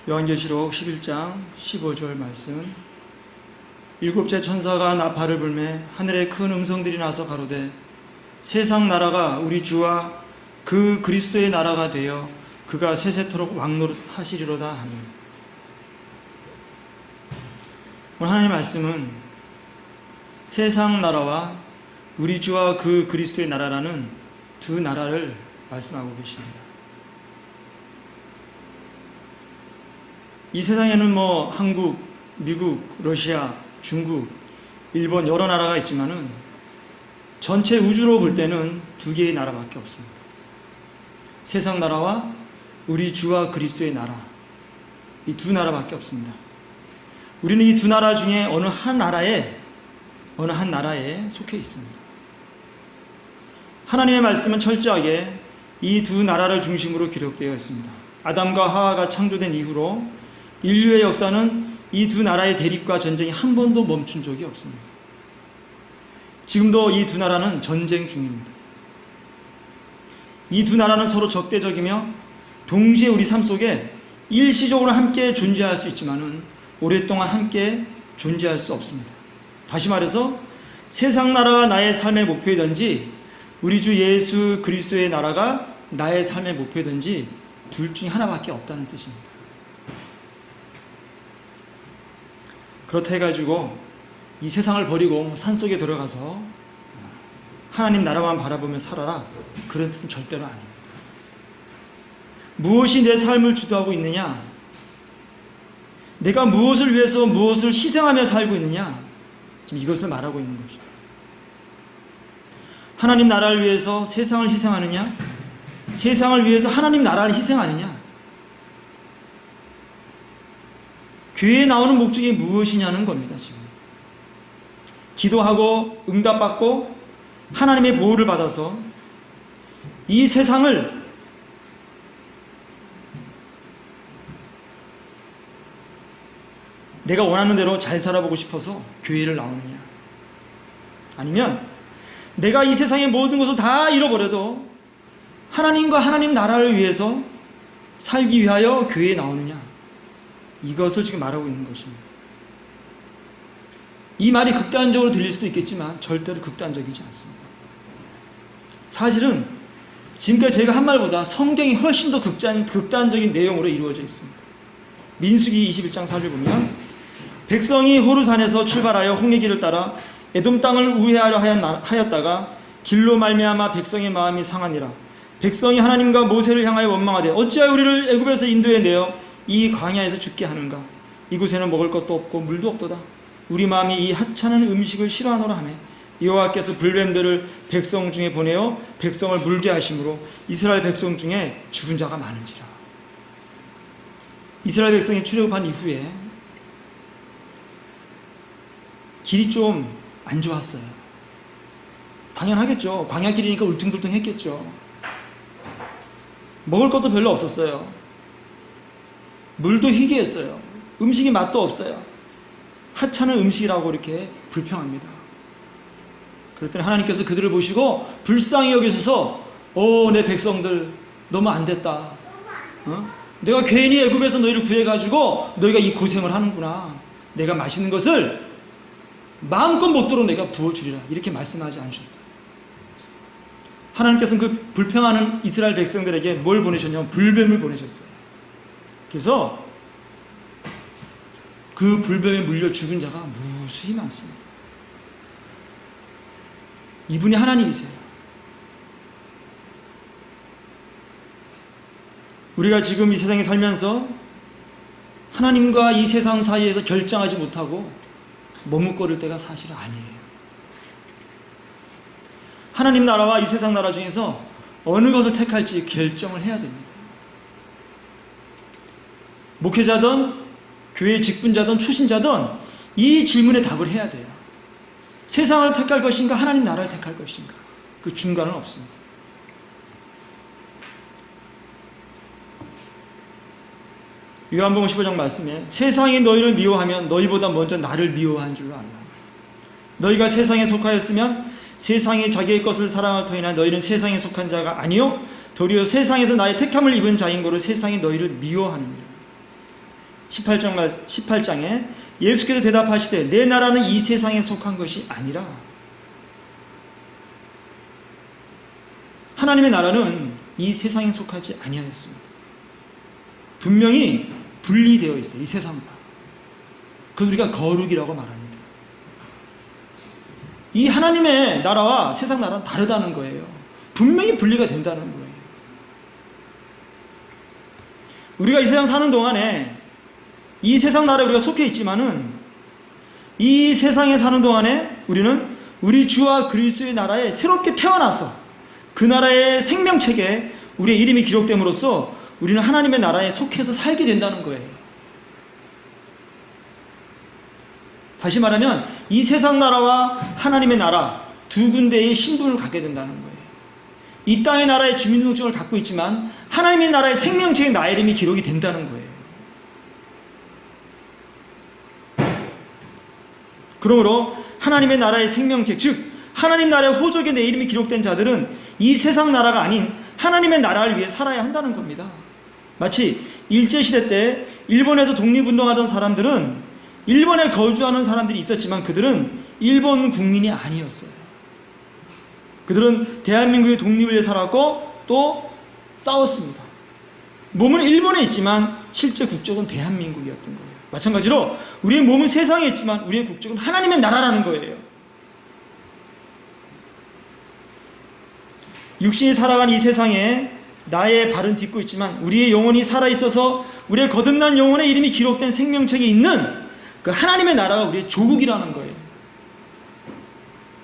요한계시록 11장 15절 말씀. 일곱째 천사가 나팔을 불매 하늘에 큰 음성들이 나서 가로되 세상 나라가 우리 주와 그 그리스도의 나라가 되어 그가 세세토록 왕노릇하시리로다 하니. 오늘 하나님의 말씀은 세상 나라와 우리 주와 그 그리스도의 나라라는 두 나라를 말씀하고 계십니다. 이 세상에는 한국, 미국, 러시아, 중국, 일본 여러 나라가 있지만은 전체 우주로 볼 때는 두 개의 나라밖에 없습니다. 세상 나라와 우리 주와 그리스도의 나라, 이 두 나라밖에 없습니다. 우리는 이 두 나라 중에 어느 한 나라에 속해 있습니다. 하나님의 말씀은 철저하게 이 두 나라를 중심으로 기록되어 있습니다. 아담과 하와가 창조된 이후로 인류의 역사는 이 두 나라의 대립과 전쟁이 한 번도 멈춘 적이 없습니다. 지금도 이 두 나라는 전쟁 중입니다. 이 두 나라는 서로 적대적이며 동시에 우리 삶 속에 일시적으로 함께 존재할 수 있지만은 오랫동안 함께 존재할 수 없습니다. 다시 말해서 세상 나라가 나의 삶의 목표이든지 우리 주 예수 그리스도의 나라가 나의 삶의 목표이든지 둘 중에 하나밖에 없다는 뜻입니다. 그렇다 해가지고 이 세상을 버리고 산속에 들어가서 하나님 나라만 바라보며 살아라, 그런 뜻은 절대로 아닙니다. 무엇이 내 삶을 주도하고 있느냐, 내가 무엇을 위해서 무엇을 희생하며 살고 있느냐, 지금 이것을 말하고 있는 것입니다. 하나님 나라를 위해서 세상을 희생하느냐, 세상을 위해서 하나님 나라를 희생하느냐, 교회에 나오는 목적이 무엇이냐는 겁니다. 지금 기도하고 응답받고 하나님의 보호를 받아서 이 세상을 내가 원하는 대로 잘 살아보고 싶어서 교회를 나오느냐, 아니면 내가 이 세상의 모든 것을 다 잃어버려도 하나님과 하나님 나라를 위해서 살기 위하여 교회에 나오느냐, 이것을 지금 말하고 있는 것입니다. 이 말이 극단적으로 들릴 수도 있겠지만 절대로 극단적이지 않습니다. 사실은 지금까지 제가 한 말보다 성경이 훨씬 더 극단적인 내용으로 이루어져 있습니다. 민수기 21장 4절 보면 백성이 호르산에서 출발하여 홍해 길을 따라 에돔 땅을 우회하려 하였다가 길로 말미암아 백성의 마음이 상하니라. 백성이 하나님과 모세를 향하여 원망하되 어찌하여 우리를 애굽에서 인도해 내어 이 광야에서 죽게 하는가. 이곳에는 먹을 것도 없고 물도 없도다. 우리 마음이 이 하찮은 음식을 싫어하노라 하매 여호와께서 불뱀들을 백성 중에 보내어 백성을 물게 하심으로 이스라엘 백성 중에 죽은 자가 많은지라. 이스라엘 백성이 출애굽한 이후에 길이 좀 안 좋았어요. 당연하겠죠. 광야 길이니까 울퉁불퉁 했겠죠. 먹을 것도 별로 없었어요. 물도 희귀했어요. 음식이 맛도 없어요. 하찮은 음식이라고 이렇게 불평합니다. 그랬더니 하나님께서 그들을 보시고 불쌍히 여기셔서 내 백성들 너무 안 됐다. 내가 괜히 애굽에서 너희를 구해가지고 너희가 이 고생을 하는구나. 내가 맛있는 것을 마음껏 먹도록 내가 부어주리라. 이렇게 말씀하지 않으셨다. 하나님께서는 그 불평하는 이스라엘 백성들에게 뭘 보내셨냐면 불뱀을 보내셨어요. 그래서 그 불뱀에 물려 죽은 자가 무수히 많습니다. 이분이 하나님이세요. 우리가 지금 이 세상에 살면서 하나님과 이 세상 사이에서 결정하지 못하고 머뭇거릴 때가 사실 아니에요. 하나님 나라와 이 세상 나라 중에서 어느 것을 택할지 결정을 해야 됩니다. 목회자든 교회 직분자든 초신자든 이 질문에 답을 해야 돼요. 세상을 택할 것인가 하나님 나라를 택할 것인가, 그 중간은 없습니다. 요한복음 15장 말씀에 세상이 너희를 미워하면 너희보다 먼저 나를 미워한 줄로 알라. 너희가 세상에 속하였으면 세상이 자기의 것을 사랑할 터이나 너희는 세상에 속한 자가 아니요 도리어 세상에서 나의 택함을 입은 자인 고로 세상이 너희를 미워하느니라. 18장에 예수께서 대답하시되 내 나라는 이 세상에 속한 것이 아니라 하나님의 나라는 이 세상에 속하지 아니하였습니다. 분명히 분리되어 있어요. 이 세상과. 그래서 우리가 거룩이라고 말합니다. 이 하나님의 나라와 세상 나라는 다르다는 거예요. 분명히 분리가 된다는 거예요. 우리가 이 세상 사는 동안에 이 세상 나라에 우리가 속해 있지만은 이 세상에 사는 동안에 우리는 우리 주와 그리스도의 나라에 새롭게 태어나서 그 나라의 생명책에 우리의 이름이 기록됨으로써 우리는 하나님의 나라에 속해서 살게 된다는 거예요. 다시 말하면 이 세상 나라와 하나님의 나라 두 군데의 신분을 갖게 된다는 거예요. 이 땅의 나라의 주민등록증을 갖고 있지만 하나님의 나라의 생명책에 나의 이름이 기록이 된다는 거예요. 그러므로 하나님의 나라의 생명책, 즉 하나님 나라의 호적에 내 이름이 기록된 자들은 이 세상 나라가 아닌 하나님의 나라를 위해 살아야 한다는 겁니다. 마치 일제시대 때 일본에서 독립운동하던 사람들은 일본에 거주하는 사람들이 있었지만 그들은 일본 국민이 아니었어요. 그들은 대한민국의 독립을 위해 살았고 또 싸웠습니다. 몸은 일본에 있지만 실제 국적은 대한민국이었던 거예요. 마찬가지로 우리의 몸은 세상에 있지만 우리의 국적은 하나님의 나라라는 거예요. 육신이 살아간 이 세상에 나의 발은 딛고 있지만 우리의 영혼이 살아있어서 우리의 거듭난 영혼의 이름이 기록된 생명책에 있는 그 하나님의 나라가 우리의 조국이라는 거예요.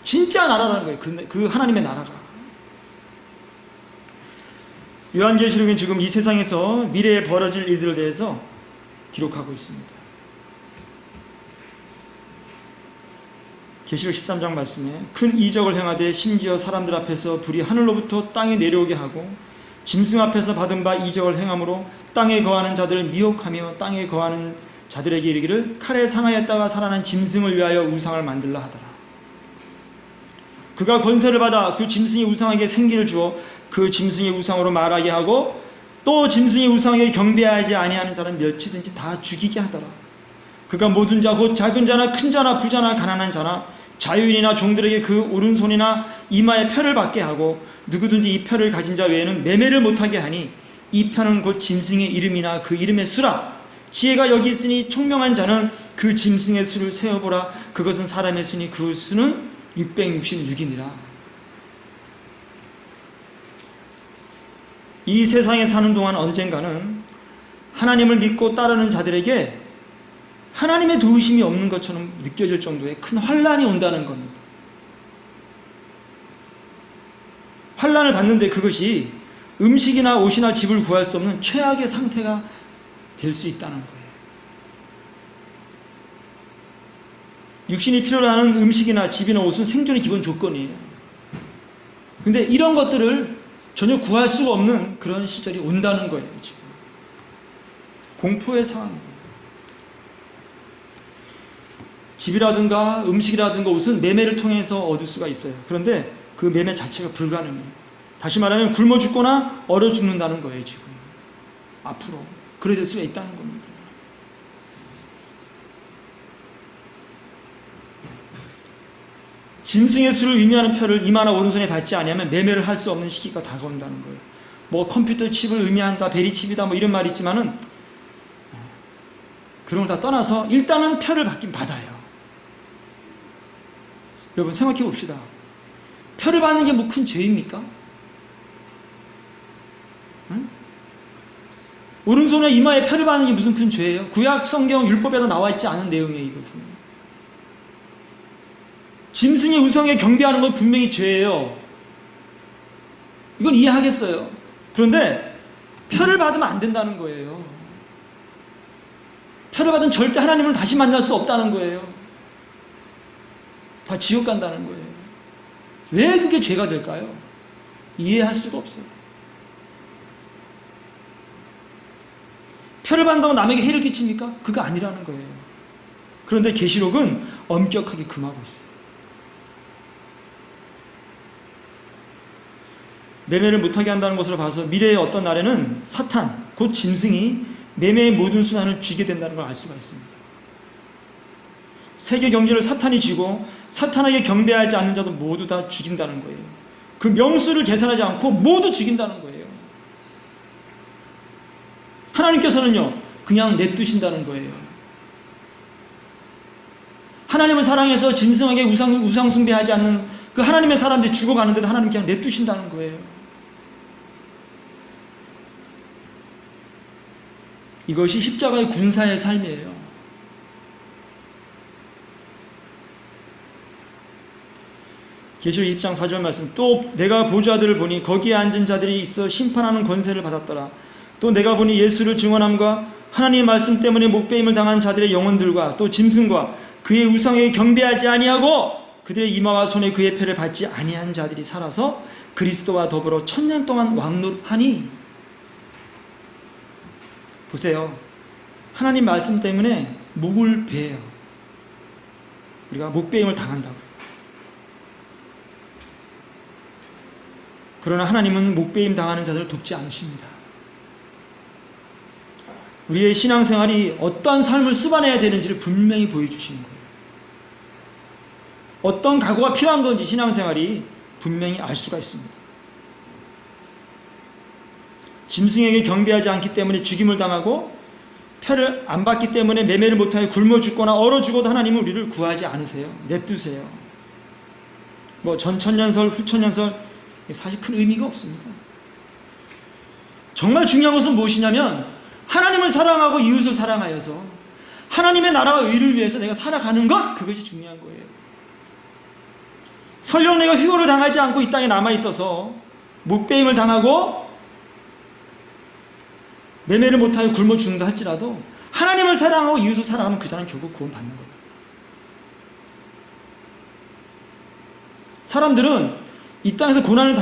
진짜 나라라는 거예요. 그 하나님의 나라가. 요한계시록은 지금 이 세상에서 미래에 벌어질 일들에 대해서 기록하고 있습니다. 계시록 13장 말씀에 큰 이적을 행하되 심지어 사람들 앞에서 불이 하늘로부터 땅에 내려오게 하고 짐승 앞에서 받은 바 이적을 행함으로 땅에 거하는 자들을 미혹하며 땅에 거하는 자들에게 이르기를 칼에 상하였다가 살아난 짐승을 위하여 우상을 만들라 하더라. 그가 권세를 받아 그 짐승의 우상에게 생기를 주어 그 짐승의 우상으로 말하게 하고 또 짐승의 우상에게 경배하지 아니하는 자는 몇이든지 다 죽이게 하더라. 그가 모든 자 곧 작은 자나 큰 자나 부자나 가난한 자나 자유인이나 종들에게 그 오른손이나 이마에 표를 받게 하고 누구든지 이 표를 가진 자 외에는 매매를 못하게 하니 이 표는 곧 짐승의 이름이나 그 이름의 수라. 지혜가 여기 있으니 총명한 자는 그 짐승의 수를 세어보라. 그것은 사람의 수니 그 수는 666이니라. 이 세상에 사는 동안 언젠가는 하나님을 믿고 따르는 자들에게 하나님의 도우심이 없는 것처럼 느껴질 정도의 큰 환난이 온다는 겁니다. 환난을 받는데 그것이 음식이나 옷이나 집을 구할 수 없는 최악의 상태가 될 수 있다는 거예요. 육신이 필요로 하는 음식이나 집이나 옷은 생존의 기본 조건이에요. 근데 이런 것들을 전혀 구할 수가 없는 그런 시절이 온다는 거예요. 지금 공포의 상황입니다. 집이라든가 음식이라든가 옷은 매매를 통해서 얻을 수가 있어요. 그런데 그 매매 자체가 불가능해요. 다시 말하면 굶어 죽거나 얼어 죽는다는 거예요. 지금 앞으로 그래 될 수가 있다는 겁니다. 짐승의 수를 의미하는 표를 이마나 오른손에 받지 아니하면 매매를 할 수 없는 시기가 다가온다는 거예요. 뭐 컴퓨터 칩을 의미한다, 베리칩이다 뭐 이런 말이 있지만은 그런 걸 다 떠나서 일단은 표를 받긴 받아요. 여러분 생각해 봅시다. 표를 받는 게 뭐 큰 죄입니까? 응? 오른손에 이마에 표를 받는 게 무슨 큰 죄예요? 구약 성경 율법에도 나와 있지 않은 내용이에요. 이것은 짐승의 우상에 경배하는 건 분명히 죄예요. 이건 이해하겠어요. 그런데 표를 받으면 안 된다는 거예요. 표를 받으면 절대 하나님을 다시 만날 수 없다는 거예요. 다 지옥 간다는 거예요. 왜 그게 죄가 될까요? 이해할 수가 없어요. 표를 받는다고 남에게 해를 끼칩니까? 그거 아니라는 거예요. 그런데 계시록은 엄격하게 금하고 있어요. 매매를 못하게 한다는 것으로 봐서 미래의 어떤 날에는 사탄, 곧 짐승이 매매의 모든 순환을 쥐게 된다는 걸 알 수가 있습니다. 세계 경제를 사탄이 쥐고 사탄에게 경배하지 않는 자도 모두 다 죽인다는 거예요. 그 명수를 계산하지 않고 모두 죽인다는 거예요. 하나님께서는요, 그냥 냅두신다는 거예요. 하나님을 사랑해서 짐승에게 우상 숭배하지 않는 그 하나님의 사람들이 죽어가는데도 하나님 그냥 냅두신다는 거예요. 이것이 십자가의 군사의 삶이에요. 계시록 20장 4절 말씀, 또 내가 보좌들을 보니 거기에 앉은 자들이 있어 심판하는 권세를 받았더라. 또 내가 보니 예수를 증언함과 하나님의 말씀 때문에 목배임을 당한 자들의 영혼들과 또 짐승과 그의 우상에게 경배하지 아니하고 그들의 이마와 손에 그의 패를 받지 아니한 자들이 살아서 그리스도와 더불어 1000년 동안 왕노릇하니. 보세요. 하나님 말씀 때문에 목을 베요. 우리가 목배임을 당한다고. 그러나 하나님은 목배임 당하는 자들을 돕지 않으십니다. 우리의 신앙생활이 어떤 삶을 수반해야 되는지를 분명히 보여주시는 거예요. 어떤 각오가 필요한 건지 신앙생활이 분명히 알 수가 있습니다. 짐승에게 경배하지 않기 때문에 죽임을 당하고 표를 안 받기 때문에 매매를 못하여 굶어 죽거나 얼어 죽어도 하나님은 우리를 구하지 않으세요. 냅두세요. 뭐 전천년설, 후천년설 사실 큰 의미가 없습니다. 정말 중요한 것은 무엇이냐면 하나님을 사랑하고 이웃을 사랑하여서 하나님의 나라와 의를 위해서 내가 살아가는 것, 그것이 중요한 거예요. 설령 내가 휘호를 당하지 않고 이 땅에 남아있어서 목배임을 당하고 매매를 못하여 굶어 죽는다 할지라도 하나님을 사랑하고 이웃을 사랑하면 그 자는 결국 구원받는 겁니다. 사람들은 이 땅에서 고난을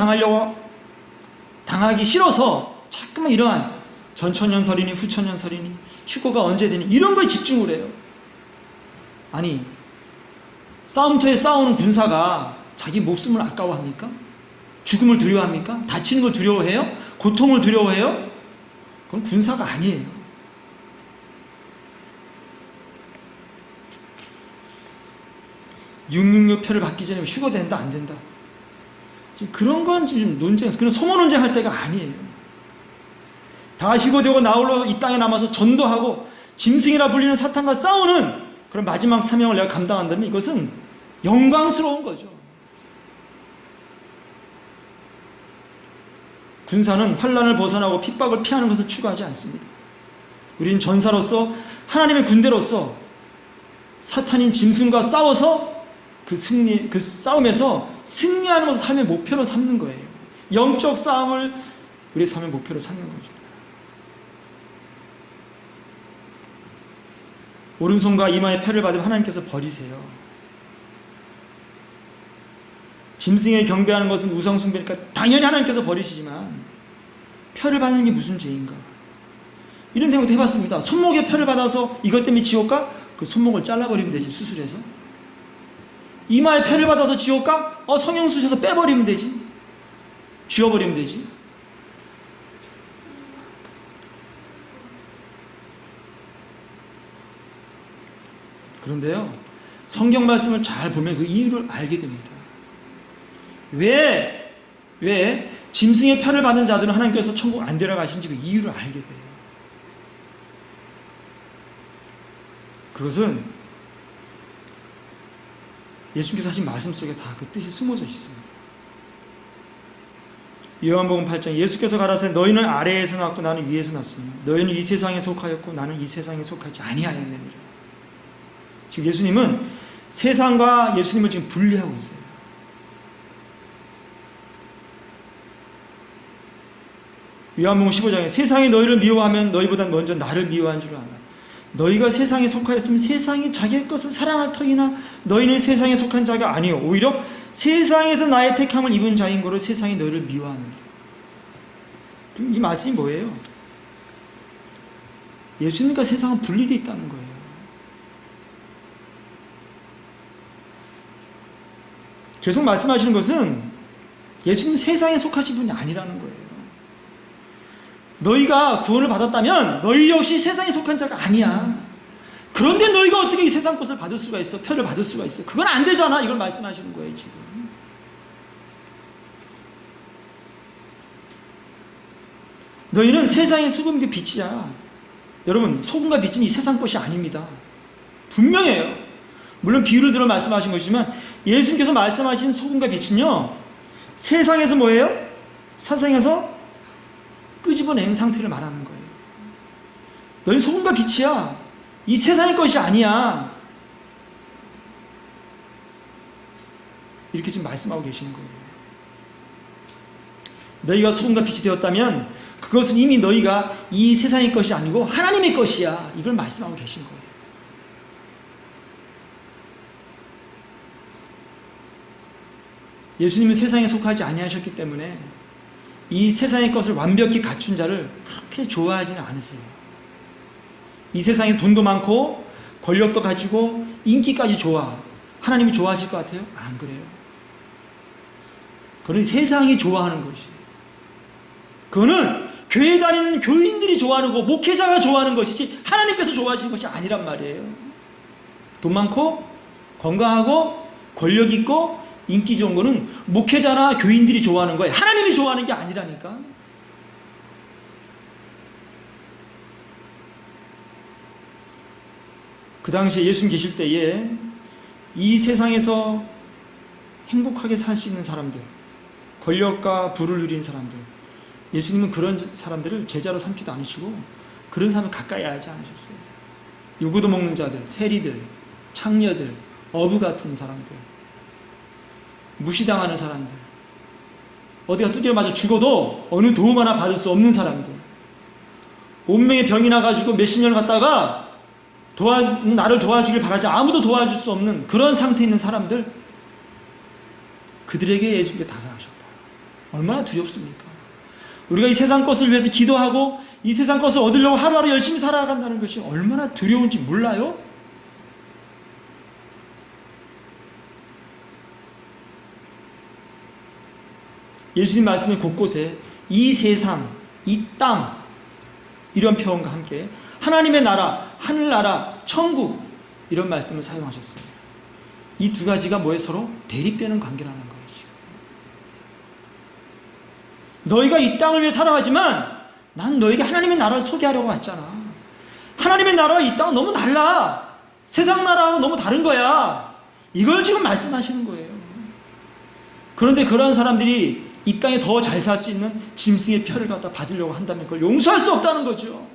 당하기 싫어서 자꾸만 이러한 전천년설이니 후천년설이니 휴거가 언제 되니 이런 거에 집중을 해요. 아니, 싸움터에 싸우는 군사가 자기 목숨을 아까워합니까? 죽음을 두려워합니까? 다치는 걸 두려워해요? 고통을 두려워해요? 그건 군사가 아니에요. (666) 표를 받기 전에 휴거 된다 안 된다, 지금 그런 건 지금 논쟁, 그런 소모 논쟁할 때가 아니에요. 다 휴거되고 나홀로 이 땅에 남아서 전도하고 짐승이라 불리는 사탄과 싸우는 그런 마지막 사명을 내가 감당한다면 이것은 영광스러운 거죠. 군사는 환난을 벗어나고 핍박을 피하는 것을 추구하지 않습니다. 우리는 전사로서 하나님의 군대로서 사탄인 짐승과 싸워서 그 싸움에서 승리하는 것을 삶의 목표로 삼는 거예요. 영적 싸움을 우리의 삶의 목표로 삼는 거죠. 오른손과 이마에 패를 받으면 하나님께서 버리세요. 짐승에 경배하는 것은 우상숭배니까 당연히 하나님께서 버리시지만 표를 받는 게 무슨 죄인가, 이런 생각도 해봤습니다. 손목에 표를 받아서 이것 때문에 지옥 가? 그 손목을 잘라버리면 되지, 수술해서. 이마에 표를 받아서 지옥 가? 성형수술해서 빼버리면 되지, 쥐어버리면 되지. 그런데요, 성경 말씀을 잘 보면 그 이유를 알게 됩니다. 왜 짐승의 표를 받는 자들은 하나님께서 천국 안 데려가신지 그 이유를 알게 돼요. 그것은 예수님께서 하신 말씀 속에 다 그 뜻이 숨어져 있습니다. 요한복음 8장, 예수께서 가라사대 너희는 아래에서 났고 나는 위에서 났으니 너희는 이 세상에 속하였고 나는 이 세상에 속하지 아니하였느니라. 지금 예수님은 세상과 예수님을 지금 분리하고 있어요. 요한복음 15장에 세상이 너희를 미워하면 너희보다 먼저 나를 미워한 줄 알아. 너희가 세상에 속하였으면 세상이 자기의 것을 사랑할 터이나 너희는 세상에 속한 자가 아니요 오히려 세상에서 나의 택함을 입은 자인 거로 세상이 너희를 미워하느니라. 이 말씀이 뭐예요? 예수님과 세상은 분리되어 있다는 거예요. 계속 말씀하시는 것은 예수님 세상에 속하신 분이 아니라는 거예요. 너희가 구원을 받았다면 너희 역시 세상에 속한 자가 아니야. 그런데 너희가 어떻게 이 세상 것을 받을 수가 있어? 표를 받을 수가 있어? 그건 안 되잖아. 이걸 말씀하시는 거예요, 지금. 너희는 세상의 소금과 빛이야. 여러분, 소금과 빛은 이 세상 것이 아닙니다. 분명해요. 물론 비유를 들어 말씀하신 것이지만 예수님께서 말씀하신 소금과 빛은요, 세상에서 뭐예요? 세상에서 끄집어낸 상태를 말하는 거예요. 너희 소금과 빛이야. 이 세상의 것이 아니야. 이렇게 지금 말씀하고 계시는 거예요. 너희가 소금과 빛이 되었다면 그것은 이미 너희가 이 세상의 것이 아니고 하나님의 것이야. 이걸 말씀하고 계신 거예요. 예수님은 세상에 속하지 아니하셨기 때문에 이 세상의 것을 완벽히 갖춘 자를 그렇게 좋아하지는 않으세요. 이 세상에 돈도 많고 권력도 가지고 인기까지 좋아. 하나님이 좋아하실 것 같아요? 안 그래요. 그건 세상이 좋아하는 것이에요. 그거는 교회 다니는 교인들이 좋아하는 거, 목회자가 좋아하는 것이지 하나님께서 좋아하시는 것이 아니란 말이에요. 돈 많고 건강하고 권력 있고 인기 좋은 거는 목회자나 교인들이 좋아하는 거예요. 하나님이 좋아하는 게 아니라니까. 그 당시에 예수님 계실 때에 이 세상에서 행복하게 살 수 있는 사람들, 권력과 부를 누린 사람들, 예수님은 그런 사람들을 제자로 삼지도 않으시고 그런 사람을 가까이 하지 않으셨어요. 요구도 먹는 자들, 세리들, 창녀들, 어부 같은 사람들, 무시당하는 사람들, 어디가 두드려 맞아 죽어도 어느 도움 하나 받을 수 없는 사람들, 온명의 병이 나가지고 몇십 년을 갔다가 나를 도와주길 바라지 아무도 도와줄 수 없는 그런 상태에 있는 사람들, 그들에게 예수님께 다가가셨다. 얼마나 두렵습니까? 우리가 이 세상 것을 위해서 기도하고 이 세상 것을 얻으려고 하루하루 열심히 살아간다는 것이 얼마나 두려운지 몰라요? 예수님 말씀의 곳곳에 이 세상, 이 땅, 이런 표현과 함께 하나님의 나라, 하늘나라, 천국, 이런 말씀을 사용하셨어요. 이 두 가지가 뭐에 서로 대립되는 관계라는 거예요. 너희가 이 땅을 위해 살아가지만 난 너에게 하나님의 나라를 소개하려고 왔잖아. 하나님의 나라와 이 땅은 너무 달라. 세상 나라하고 너무 다른 거야. 이걸 지금 말씀하시는 거예요. 그런데 그런 사람들이 이 땅에 더 잘 살 수 있는 짐승의 표를 갖다 받으려고 한다면 그걸 용서할 수 없다는 거죠.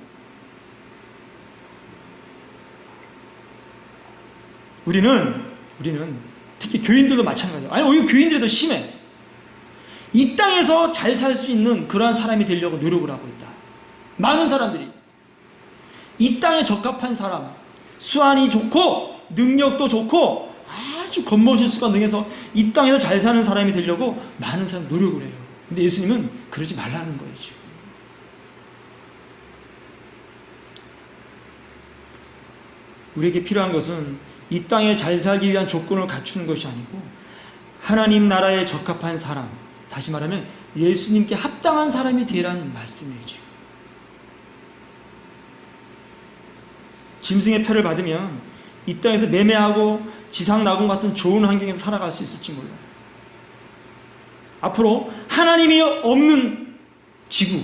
우리는 특히 교인들도 마찬가지예요. 아니 오히려 교인들이 더 심해. 이 땅에서 잘 살 수 있는 그러한 사람이 되려고 노력을 하고 있다. 많은 사람들이 이 땅에 적합한 사람, 수완이 좋고 능력도 좋고 아주 겉멋일 수가 능해서 이 땅에서 잘 사는 사람이 되려고 많은 사람이 노력을 해요. 근데 예수님은 그러지 말라는 거예요. 지금. 우리에게 필요한 것은 이 땅에 잘 살기 위한 조건을 갖추는 것이 아니고 하나님 나라에 적합한 사람, 다시 말하면 예수님께 합당한 사람이 되라는 말씀이에요. 짐승의 표를 받으면 이 땅에서 매매하고 지상낙원 같은 좋은 환경에서 살아갈 수 있을지 몰라요. 앞으로 하나님이 없는 지구,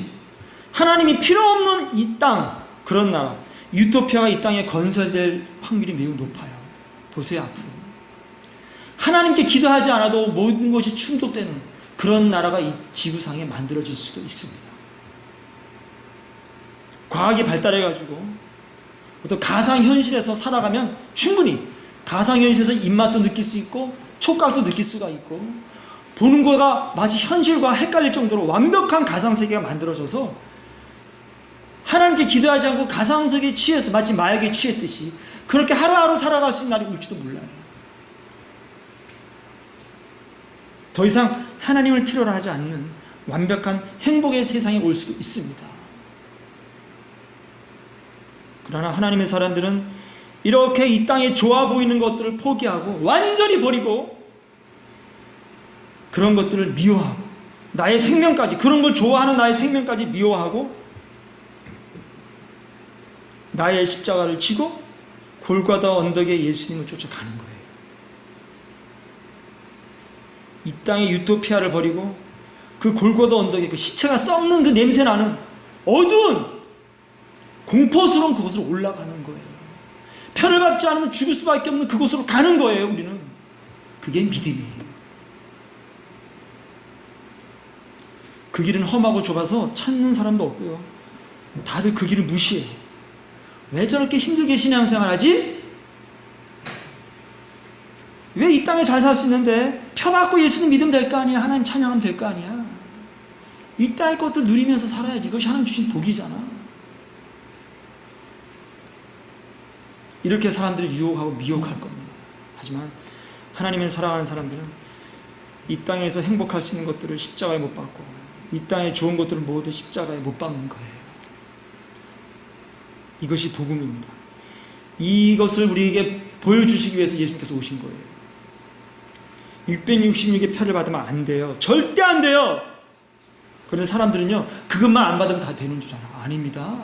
하나님이 필요 없는 이 땅, 그런 나라, 유토피아가 이 땅에 건설될 확률이 매우 높아요. 보세요. 앞으로 하나님께 기도하지 않아도 모든 것이 충족되는 그런 나라가 이 지구상에 만들어질 수도 있습니다. 과학이 발달해가지고 어떤 가상현실에서 살아가면 충분히 가상현실에서 입맛도 느낄 수 있고 촉각도 느낄 수가 있고 보는 거가 마치 현실과 헷갈릴 정도로 완벽한 가상세계가 만들어져서 하나님께 기도하지 않고 가상세계에 취해서 마치 마약에 취했듯이 그렇게 하루하루 살아갈 수 있는 날이 올지도 몰라요. 더 이상 하나님을 필요로 하지 않는 완벽한 행복의 세상에 올 수도 있습니다. 그러나 하나님의 사람들은 이렇게 이 땅에 좋아 보이는 것들을 포기하고 완전히 버리고 그런 것들을 미워하고 나의 생명까지, 그런 걸 좋아하는 나의 생명까지 미워하고 나의 십자가를 지고 골고다 언덕에 예수님을 쫓아가는 거예요. 이 땅의 유토피아를 버리고 그 골고다 언덕에 그 시체가 썩는 그 냄새나는 어두운 공포스러운 그곳으로 올라가는 거예요. 편을 받지 않으면 죽을 수밖에 없는 그곳으로 가는 거예요. 우리는 그게 믿음이에요. 그 길은 험하고 좁아서 찾는 사람도 없고요. 다들 그 길을 무시해요. 왜 저렇게 힘들게 신앙생활하지? 왜 이 땅에 잘 살 수 있는데 펴받고 예수님 믿으면 될 거 아니야. 하나님 찬양하면 될 거 아니야. 이 땅의 것들 누리면서 살아야지. 그것이 하나님 주신 복이잖아. 이렇게 사람들을 유혹하고 미혹할 겁니다. 하지만 하나님을 사랑하는 사람들은 이 땅에서 행복할 수 있는 것들을 십자가에 못 박고 이 땅의 좋은 것들을 모두 십자가에 못 박는 거예요. 이것이 복음입니다. 이것을 우리에게 보여주시기 위해서 예수님께서 오신 거예요. 666의 표를 받으면 안 돼요. 절대 안 돼요. 그런데 사람들은요, 그것만 안 받으면 다 되는 줄 알아. 아닙니다.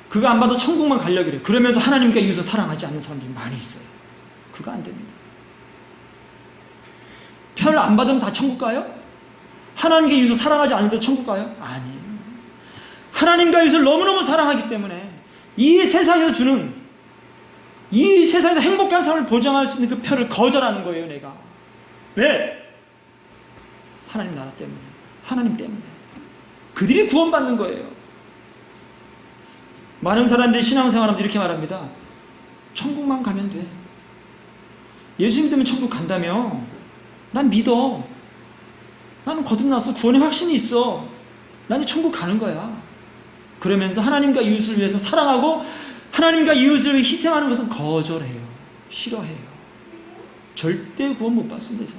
그거 안 받아 천국만 가려고 그래요. 그러면서 하나님과 이웃을 사랑하지 않는 사람들이 많이 있어요. 그거 안 됩니다. 표를 안 받으면 다 천국 가요? 하나님과 이웃을 사랑하지 않는데 천국 가요? 아니에요. 하나님과 이웃을 너무너무 사랑하기 때문에 이 세상에서 주는, 이 세상에서 행복한 삶을 보장할 수 있는 그 표를 거절하는 거예요. 내가 왜? 하나님 나라 때문에, 하나님 때문에. 그들이 구원받는 거예요. 많은 사람들이 신앙생활하면서 이렇게 말합니다. 천국만 가면 돼. 예수 믿으면 천국 간다며. 난 믿어. 나는 거듭나서 구원의 확신이 있어. 난 천국 가는 거야. 그러면서 하나님과 이웃을 위해서 사랑하고 하나님과 이웃을 위해 희생하는 것은 거절해요. 싫어해요. 절대 구원 못 받습니다.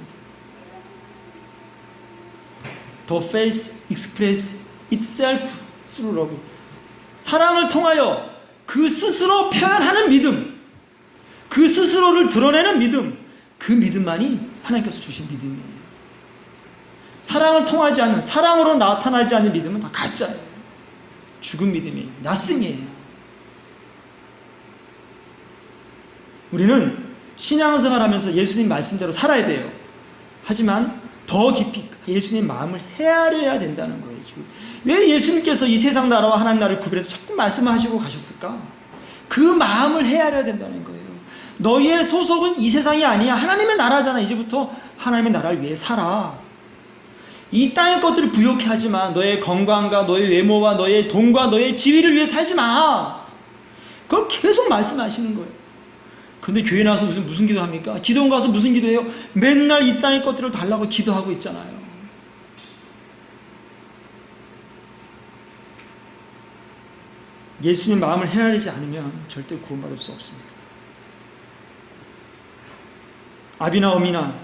The faith express itself through love. 사랑을 통하여 그 스스로 표현하는 믿음, 그 스스로를 드러내는 믿음, 그 믿음만이 하나님께서 주신 믿음이에요. 사랑을 통하지 않는, 사랑으로 나타나지 않는 믿음은 다 가짜예요. 죽은 믿음이에요. 낯승이에요. 우리는 신앙생활 하면서 예수님 말씀대로 살아야 돼요. 하지만 더 깊이 예수님 마음을 헤아려야 된다는 거예요. 왜 예수님께서 이 세상 나라와 하나님 나라를 구별해서 자꾸 말씀하시고 가셨을까? 그 마음을 헤아려야 된다는 거예요. 너희의 소속은 이 세상이 아니야. 하나님의 나라잖아. 이제부터 하나님의 나라를 위해 살아. 이 땅의 것들을 부욕해 하지 마. 너의 건강과 너의 외모와 너의 돈과 너의 지위를 위해 살지 마. 그걸 계속 말씀하시는 거예요. 근데 교회 나와서 무슨 기도 합니까? 기도원 가서 무슨 기도해요? 맨날 이 땅의 것들을 달라고 기도하고 있잖아요. 예수님 마음을 헤아리지 않으면 절대 구원받을 수 없습니다. 아비나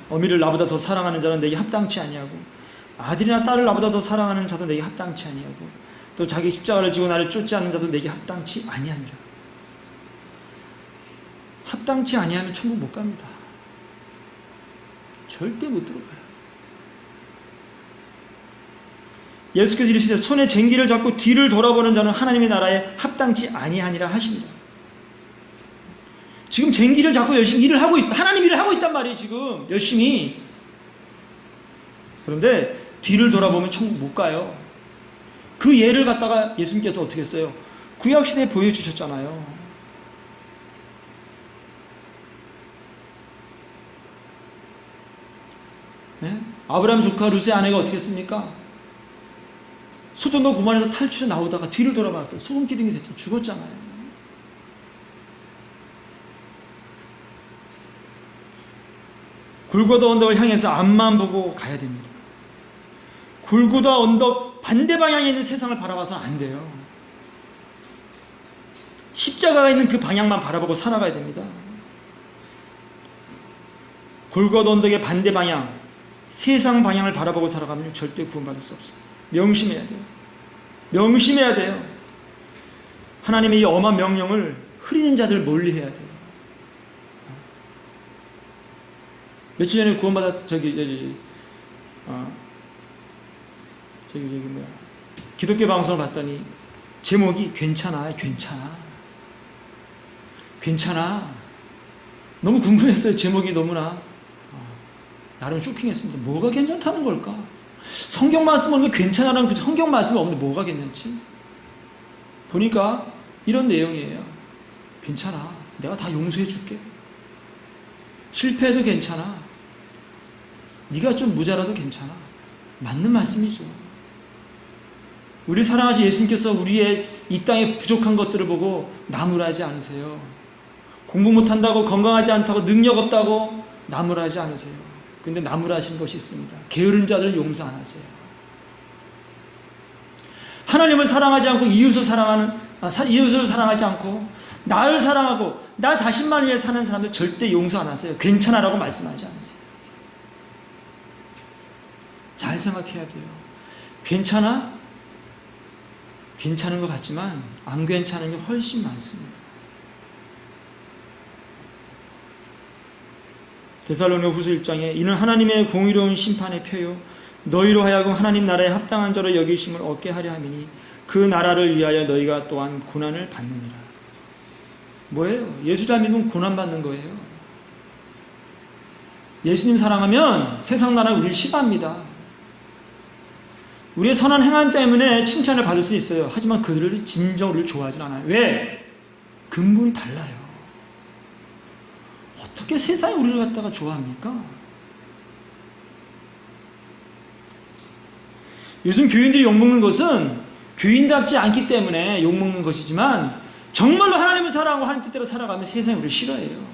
어미를 나보다 더 사랑하는 자는 내게 합당치 아니하고 아들이나 딸을 나보다 더 사랑하는 자도 내게 합당치 아니하고 또 자기 십자가를 지고 나를 쫓지 않는 자도 내게 합당치 아니하니라. 합당치 아니하면 천국 못 갑니다. 절대 못 들어가요. 예수께서 이르시되 손에 쟁기를 잡고 뒤를 돌아보는 자는 하나님의 나라에 합당치 아니하니라 하십니다. 지금 쟁기를 잡고 열심히 일을 하고 있어. 하나님 일을 하고 있단 말이에요. 지금 열심히. 그런데 뒤를 돌아보면 천국 못 가요. 그 예를 갖다가 예수님께서 어떻게 했어요? 구약시대에 보여주셨잖아요. 네? 아브라함 조카 룻의 아내가 어떻게 했습니까? 소돔과 고모라에서 탈출해 나오다가 뒤를 돌아봤어요. 소금 기둥이 됐죠. 죽었잖아요. 골고다 언덕을 향해서 앞만 보고 가야 됩니다. 골고다 언덕 반대 방향에 있는 세상을 바라봐서는 안 돼요. 십자가가 있는 그 방향만 바라보고 살아가야 됩니다. 골고다 언덕의 반대 방향, 세상 방향을 바라보고 살아가면 절대 구원받을 수 없습니다. 명심해야 돼요. 명심해야 돼요. 하나님의 이 엄한 명령을 흐리는 자들 멀리해야 돼요. 며칠 전에 구원받아 기독교 방송을 봤더니 제목이 괜찮아, 괜찮아. 괜찮아. 너무 궁금했어요. 제목이 너무나. 나름 쇼킹했습니다. 뭐가 괜찮다는 걸까? 성경 말씀 없는 괜찮아라는 그 성경 말씀이 없는데 뭐가 괜찮지? 보니까 이런 내용이에요. 괜찮아. 내가 다 용서해 줄게. 실패해도 괜찮아. 네가 좀 모자라도 괜찮아. 맞는 말씀이죠. 우리 사랑하신 예수님께서 우리의 이 땅에 부족한 것들을 보고 나무라지 않으세요. 공부 못한다고, 건강하지 않다고, 능력 없다고 나무라지 않으세요. 근데 나무라신 것이 있습니다. 게으른 자들을 용서 안 하세요. 하나님을 사랑하지 않고 이웃을 사랑하지 않고 나를 사랑하고 나 자신만 위해 사는 사람들 절대 용서 안 하세요. 괜찮아라고 말씀하지 않으세요. 잘 생각해야 돼요. 괜찮아? 괜찮은 것 같지만 안 괜찮은 게 훨씬 많습니다. 데살로니가 후서 1장에 이는 하나님의 공의로운 심판의 표요 너희로 하여금 하나님 나라에 합당한 자로 여기심을 얻게 하려 함이니 그 나라를 위하여 너희가 또한 고난을 받느니라. 뭐예요? 예수 잘 믿으면 고난 받는 거예요. 예수님 사랑하면 세상 나라는 우리를 싫어합니다. 우리의 선한 행함 때문에 칭찬을 받을 수 있어요. 하지만 그들을 진정으로 우리를 좋아하지 않아요. 왜? 근본이 달라요. 어떻게 세상이 우리를 갖다가 좋아합니까? 요즘 교인들이 욕먹는 것은 교인답지 않기 때문에 욕먹는 것이지만 정말로 하나님을 사랑하고 하나님 뜻대로 살아가면 세상이 우리를 싫어해요.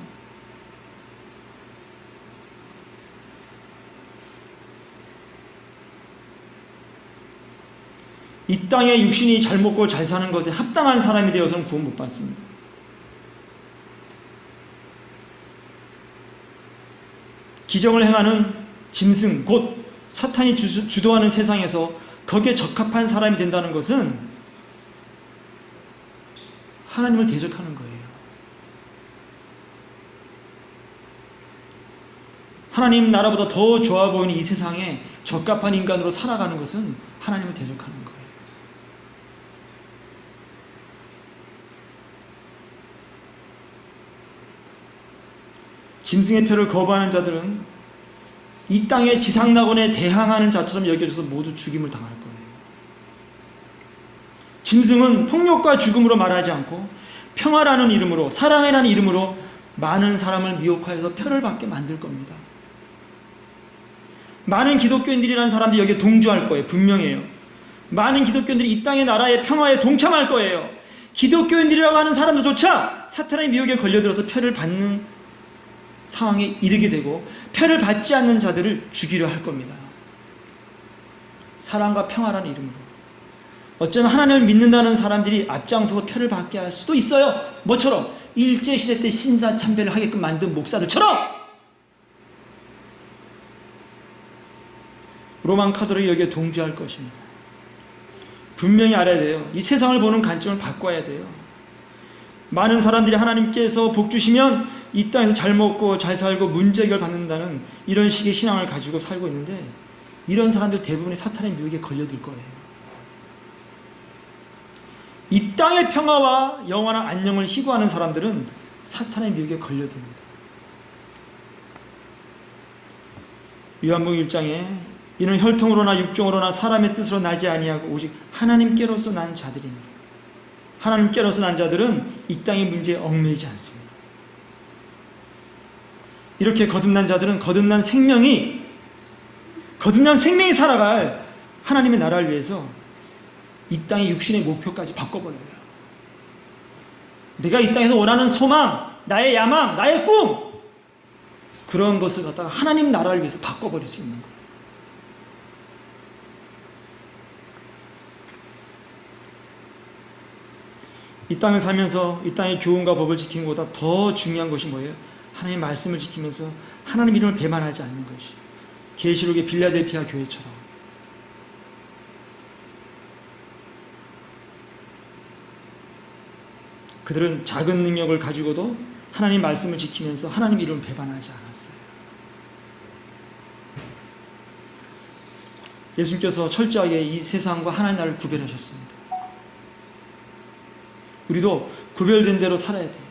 이 땅에 육신이 잘 먹고 잘 사는 것에 합당한 사람이 되어서는 구원 못 받습니다. 기적을 행하는 짐승, 곧 사탄이 주도하는 세상에서 거기에 적합한 사람이 된다는 것은 하나님을 대적하는 거예요. 하나님 나라보다 더 좋아 보이는 이 세상에 적합한 인간으로 살아가는 것은 하나님을 대적하는 거예요. 짐승의 표를 거부하는 자들은 이 땅의 지상낙원에 대항하는 자처럼 여겨져서 모두 죽임을 당할 거예요. 짐승은 폭력과 죽음으로 말하지 않고 평화라는 이름으로, 사랑이라는 이름으로 많은 사람을 미혹하여서 표를 받게 만들 겁니다. 많은 기독교인들이라는 사람들이 여기에 동조할 거예요. 분명해요. 많은 기독교인들이 이 땅의 나라의 평화에 동참할 거예요. 기독교인들이라고 하는 사람들조차 사탄의 미혹에 걸려들어서 표를 받는 상황에 이르게 되고 표를 받지 않는 자들을 죽이려 할 겁니다. 사랑과 평화라는 이름으로. 어쩌면 하나님을 믿는다는 사람들이 앞장서서 표를 받게 할 수도 있어요. 뭐처럼? 일제시대 때 신사참배를 하게끔 만든 목사들처럼! 로만 카톨릭이 여기에 동조할 것입니다. 분명히 알아야 돼요. 이 세상을 보는 관점을 바꿔야 돼요. 많은 사람들이 하나님께서 복 주시면 이 땅에서 잘 먹고 잘 살고 문제 해결 받는다는 이런 식의 신앙을 가지고 살고 있는데 이런 사람들 대부분이 사탄의 미혹에 걸려들 거예요. 이 땅의 평화와 영원한 안녕을 희구하는 사람들은 사탄의 미혹에 걸려듭니다. 요한복음 1장에 이는 혈통으로나 육종으로나 사람의 뜻으로 나지 아니하고 오직 하나님께로서 난 자들이니라. 하나님께로서 난 자들은 이 땅의 문제에 얽매이지 않습니다. 이렇게 거듭난 자들은 거듭난 생명이 살아갈 하나님의 나라를 위해서 이 땅의 육신의 목표까지 바꿔버려요. 내가 이 땅에서 원하는 소망, 나의 야망, 나의 꿈 그런 것을 갖다가 하나님 나라를 위해서 바꿔버릴 수 있는 거예요. 이 땅을 살면서 이 땅의 교훈과 법을 지키는 것보다 더 중요한 것이 뭐예요? 하나님의 말씀을 지키면서 하나님 이름을 배반하지 않는 것이. 계시록의 빌라델피아 교회처럼. 그들은 작은 능력을 가지고도 하나님 말씀을 지키면서 하나님 이름을 배반하지 않았어요. 예수님께서 철저하게 이 세상과 하나님 나라를 구별하셨습니다. 우리도 구별된 대로 살아야 돼요.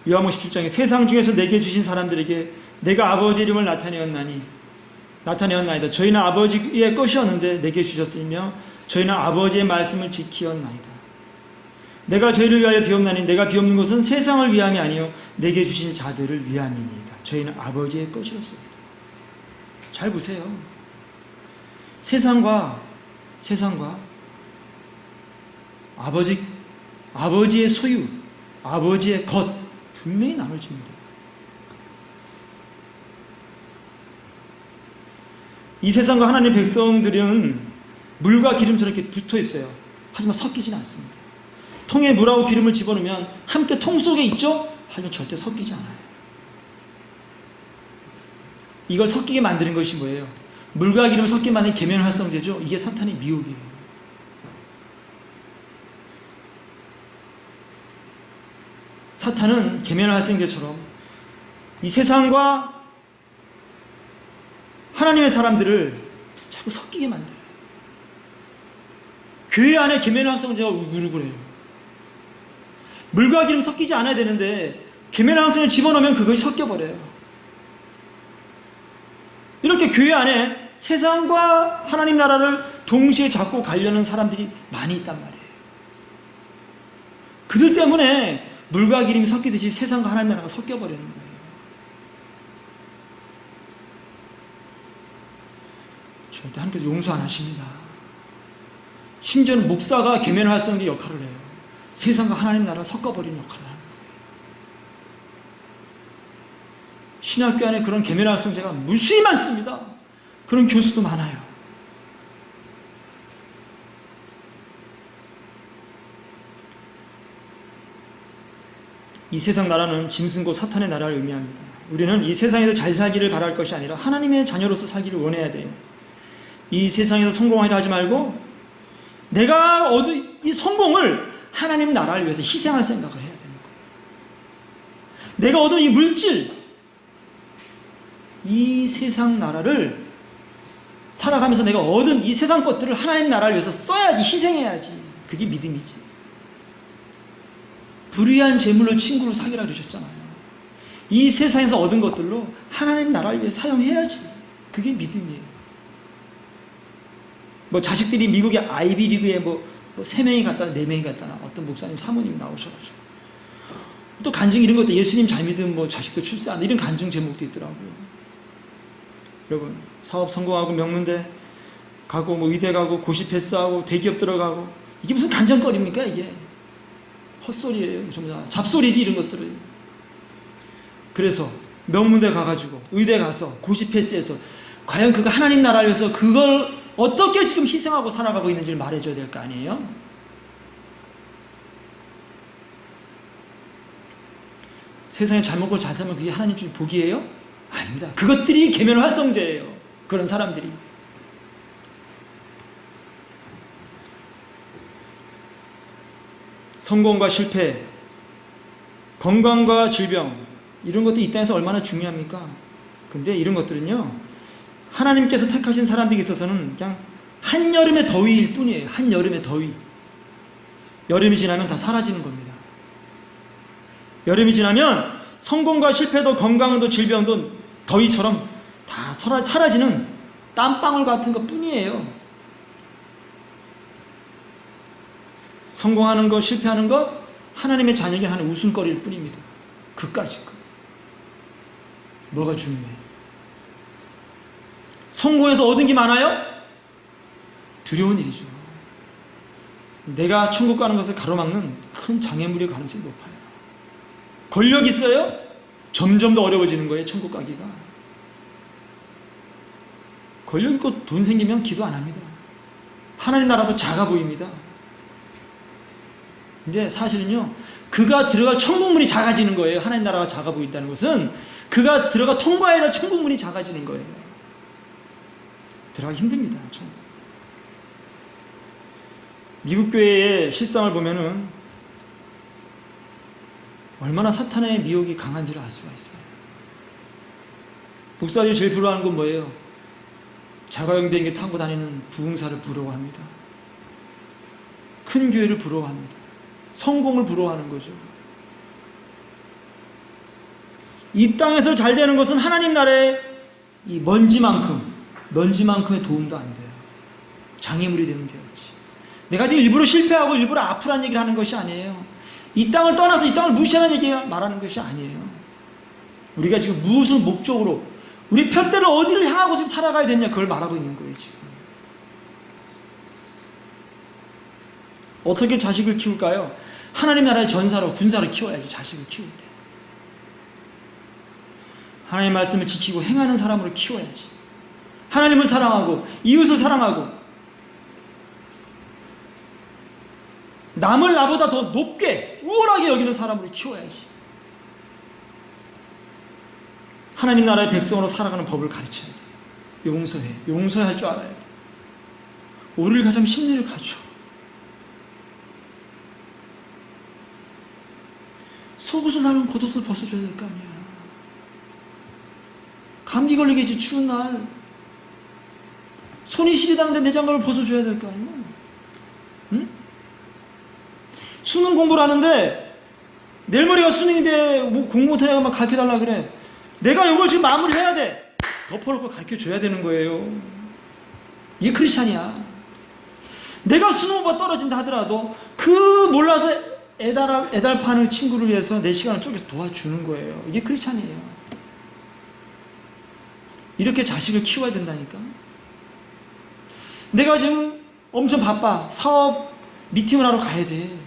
요한복음 17장에 세상 중에서 내게 주신 사람들에게 내가 아버지 이름을 나타내었나이다. 저희는 아버지의 것이었는데 내게 주셨으며 저희는 아버지의 말씀을 지키었나이다. 내가 저희를 위하여 비옵나니 내가 비옵는 것은 세상을 위함이 아니요 내게 주신 자들을 위함이니이다. 저희는 아버지의 것이었습니다. 잘 보세요. 세상과 아버지의 소유, 아버지의 것 분명히 나눠집니다. 이 세상과 하나님의 백성들은 물과 기름처럼 이렇게 붙어 있어요. 하지만 섞이지는 않습니다. 통에 물하고 기름을 집어넣으면 함께 통 속에 있죠? 하지만 절대 섞이지 않아요. 이걸 섞이게 만드는 것이 뭐예요? 물과 기름을 섞이게 만드는 계면활성제죠. 이게 사탄의 미혹이에요. 사탄은 계면활성제처럼 이 세상과 하나님의 사람들을 자꾸 섞이게 만들어요. 교회 안에 계면활성제가 우글우글해요. 물과 기름 섞이지 않아야 되는데 계면활성제를 집어넣으면 그것이 섞여버려요. 이렇게 교회 안에 세상과 하나님 나라를 동시에 잡고 가려는 사람들이 많이 있단 말이에요. 그들 때문에 물과 기름이 섞이듯이 세상과 하나님 나라가 섞여버리는 거예요. 절대 하나님께서 용서 안 하십니다. 심지어는 목사가 계면활성제 역할을 해요. 세상과 하나님 나라를 섞어버리는 역할을 하는 거예요. 신학교 안에 그런 계면활성제가 무수히 많습니다. 그런 교수도 많아요. 이 세상 나라는 짐승고 사탄의 나라를 의미합니다. 우리는 이 세상에서 잘 살기를 바랄 것이 아니라 하나님의 자녀로서 살기를 원해야 돼요. 이 세상에서 성공하려 하지 말고 내가 얻은 이 성공을 하나님 나라를 위해서 희생할 생각을 해야 되는 거예요. 내가 얻은 이 물질, 이 세상 나라를 살아가면서 내가 얻은 이 세상 것들을 하나님 나라를 위해서 써야지, 희생해야지. 그게 믿음이지. 불의한 재물로 친구를 사귀라 그러셨잖아요. 이 세상에서 얻은 것들로 하나님 나라를 위해 사용해야지. 그게 믿음이에요. 뭐 자식들이 미국의 아이비리그에 뭐 3명이 갔다나 4명이 갔다나 어떤 목사님 사모님 나오셔가지고 또 간증 이런 것도 예수님 잘 믿으면 뭐 자식도 출세한다 이런 간증 제목도 있더라고요. 여러분 사업 성공하고 명문대 가고 뭐 의대 가고 고시 패스하고 대기업 들어가고 이게 무슨 간증거리입니까 이게. 헛소리예요. 전부 다 잡소리지 이런 것들은. 그래서 명문대 가가지고 의대 가서 고시 패스해서 과연 그가 하나님 나라를 위해서 그걸 어떻게 지금 희생하고 살아가고 있는지를 말해줘야 될 거 아니에요. 세상에 잘 먹고 잘 살면 그게 하나님 주신 복이에요? 아닙니다. 그것들이 계면활성제예요. 그런 사람들이. 성공과 실패, 건강과 질병 이런 것들이 이 땅에서 얼마나 중요합니까? 근데 이런 것들은요 하나님께서 택하신 사람들에게 있어서는 그냥 한여름의 더위일 뿐이에요. 한여름의 더위. 여름이 지나면 다 사라지는 겁니다. 여름이 지나면 성공과 실패도 건강도 질병도 더위처럼 다 사라지는 땀방울 같은 것 뿐이에요. 성공하는 것, 실패하는 것, 하나님의 자녀에게 하는 웃음거리일 뿐입니다. 그까짓 것. 뭐가 중요해? 성공해서 얻은 게 많아요? 두려운 일이죠. 내가 천국 가는 것을 가로막는 큰 장애물의 가능성이 높아요. 권력 있어요? 점점 더 어려워지는 거예요, 천국 가기가. 권력 있고 돈 생기면 기도 안 합니다. 하나님 나라도 작아 보입니다. 근데 사실은요, 그가 들어갈 천국문이 작아지는 거예요. 하나님 나라가 작아 보인다는 것은 그가 통과해야 될 천국문이 작아지는 거예요. 들어가기 힘듭니다. 천국. 미국 교회의 실상을 보면은 얼마나 사탄의 미혹이 강한지를 알 수가 있어요. 목사들이 제일 부러워하는 건 뭐예요? 자가용 비행기 타고 다니는 부흥사를 부러워합니다. 큰 교회를 부러워합니다. 성공을 부러워하는 거죠. 이 땅에서 잘 되는 것은 하나님 나라의 이 먼지만큼의 도움도 안 돼요. 장애물이 되면 되었지. 내가 지금 일부러 실패하고 일부러 아프란 얘기를 하는 것이 아니에요. 이 땅을 떠나서 이 땅을 무시하는 얘기 말하는 것이 아니에요. 우리가 지금 무엇을 목적으로 우리 편대를 어디를 향하고 지금 살아가야 되냐 그걸 말하고 있는 거예요. 지금 어떻게 자식을 키울까요? 하나님 나라의 전사로 군사로 키워야지. 자식을 키울 때 하나님의 말씀을 지키고 행하는 사람으로 키워야지. 하나님을 사랑하고 이웃을 사랑하고 남을 나보다 더 높게 우월하게 여기는 사람으로 키워야지. 하나님 나라의 백성으로 살아가는 법을 가르쳐야 돼. 용서할 줄 알아야 돼. 오리를 가자면 심리를 가져. 속옷을 나면 겉옷을 벗어줘야 될 거 아니야. 감기 걸리겠지. 추운 날 손이 시리다는데 내 장갑을 벗어줘야 될 거 아니야. 응? 수능 공부를 하는데 내일 모레가 수능인데 뭐 공부 못하냐고 막 가르쳐달라 그래. 내가 이걸 지금 마무리해야 돼. 덮어놓고 가르쳐줘야 되는 거예요. 이게 크리스찬이야. 내가 수능 공부가 떨어진다 하더라도 그 몰라서 애달파는 친구를 위해서 내 시간을 쪼개서 도와주는 거예요. 이게 크리스찬이에요. 이렇게 자식을 키워야 된다니까. 내가 지금 엄청 바빠. 사업 미팅을 하러 가야 돼.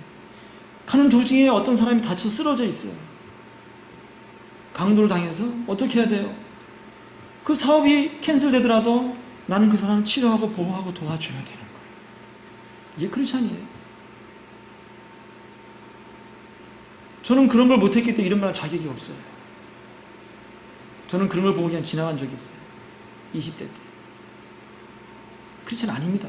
가는 도중에 어떤 사람이 다쳐 쓰러져 있어요. 강도를 당해서 어떻게 해야 돼요? 그 사업이 캔슬되더라도 나는 그 사람 치료하고 보호하고 도와줘야 되는 거예요. 이게 크리스찬이에요. 저는 그런 걸 못했기 때문에 이런 말 할 자격이 없어요. 저는 그런 걸 보고 그냥 지나간 적이 있어요. 20대 때. 크리스찬 아닙니다.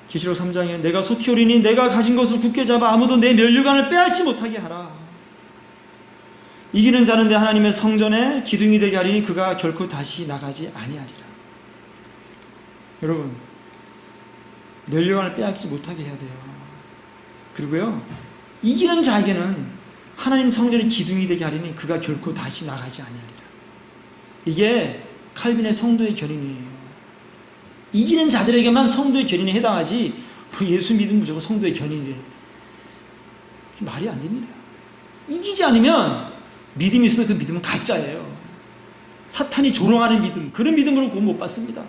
계시록 3장에 내가 속히 오리니 내가 가진 것을 굳게 잡아 아무도 내 면류관을 빼앗지 못하게 하라. 이기는 자는 내 하나님의 성전에 기둥이 되게 하리니 그가 결코 다시 나가지 아니하리라. 여러분, 면류관을 빼앗지 못하게 해야 돼요. 그리고요, 이기는 자에게는 하나님 성전의 기둥이 되게 하리니 그가 결코 다시 나가지 아니하리라. 이게 칼빈의 성도의 견인이에요. 이기는 자들에게만 성도의 견인에 해당하지 예수 믿으면 무조건 성도의 견인이래. 말이 안 됩니다. 이기지 않으면 믿음이 있어도 그 믿음은 가짜예요. 사탄이 조롱하는 믿음, 그런 믿음으로 구원 못 받습니다.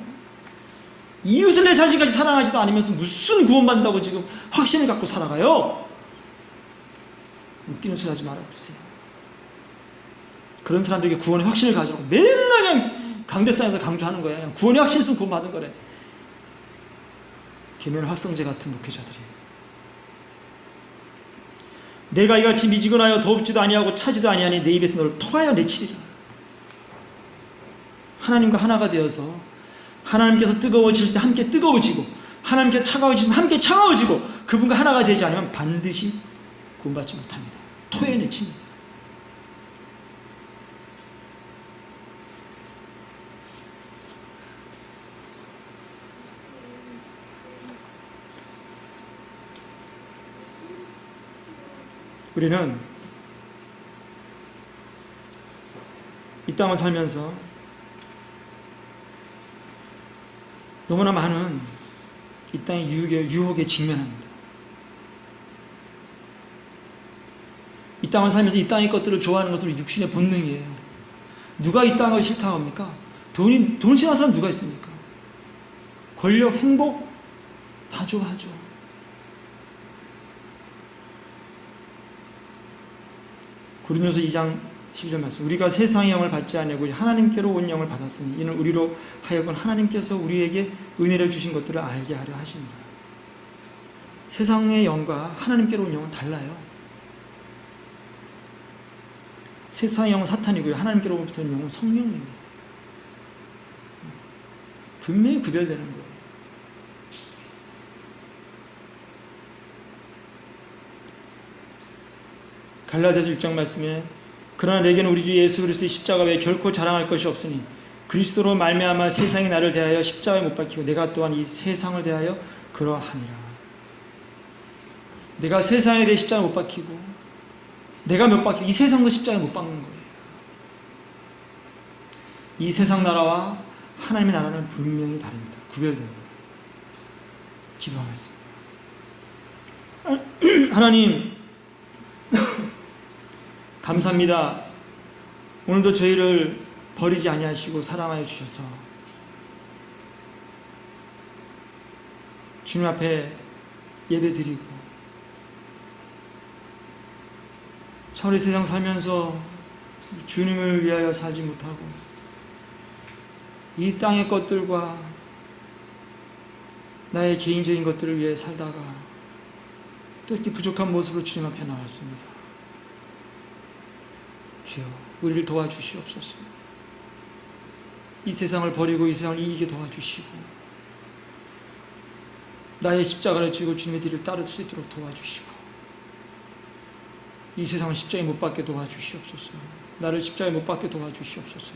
이웃을 내 자신까지 사랑하지도 않으면서 무슨 구원받는다고 지금 확신을 갖고 살아가요? 웃기는 소리 하지 마라 그러세요. 그런 사람들에게 구원의 확신을 가지고 맨날 그냥 강대상에서 강조하는 거예요. 구원의 확신 있으면 구원받은 거래. 계면 확성제 같은 목회자들이에요. 내가 이같이 미지근하여 더웁지도 아니하고 차지도 아니하니 내 입에서 너를 토하여 내치리라. 하나님과 하나가 되어서 하나님께서 뜨거워질 때 함께 뜨거워지고 하나님께서 차가워지면 함께 차가워지고 그분과 하나가 되지 않으면 반드시 구원받지 못합니다. 토해내칩니다. 우리는 이 땅을 살면서 너무나 많은 이 땅의 유혹에 직면합니다. 이 땅을 살면서 이 땅의 것들을 좋아하는 것은 육신의 본능이에요. 누가 이 땅을 싫다고 합니까? 돈 싫어하는 사람 누가 있습니까? 권력, 행복 다 좋아하죠. 고린도서 2장 12절 말씀. 우리가 세상의 영을 받지 아니하고 하나님께로 온 영을 받았으니 이는 우리로 하여금 하나님께서 우리에게 은혜를 주신 것들을 알게 하려 하십니다. 세상의 영과 하나님께로 온 영은 달라요. 세상의 영은 사탄이고요. 하나님께로 온 영은 성령입니다. 분명히 구별되는 거예요. 갈라디아서 6장 말씀에 그러나 내게는 우리 주 예수 그리스도의 십자가 외에 결코 자랑할 것이 없으니 그리스도로 말미암아 세상이 나를 대하여 십자가에 못 박히고 내가 또한 이 세상을 대하여 그러하니라. 내가 세상에 대해 십자가에 못 박히고 내가 못 박히고 이 세상도 십자가에 못 박는 거예요. 이 세상 나라와 하나님의 나라는 분명히 다릅니다. 구별됩니다. 기도하겠습니다. 하나님 감사합니다. 오늘도 저희를 버리지 아니하시고 사랑하여 주셔서 주님 앞에 예배드리고 서울의 세상 살면서 주님을 위하여 살지 못하고 이 땅의 것들과 나의 개인적인 것들을 위해 살다가 또 이렇게 부족한 모습으로 주님 앞에 나왔습니다. 주여 우리를 도와주시옵소서. 이 세상을 버리고 이 세상을 이기게 도와주시고 나의 십자가를 쥐고 주님의 뒤를 따를 수 있도록 도와주시고 이 세상을 십자가에 못 박게 도와주시옵소서. 나를 십자가에 못 박게 도와주시옵소서.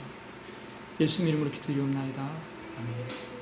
예수님 이름으로 기도드리옵나이다. 아멘.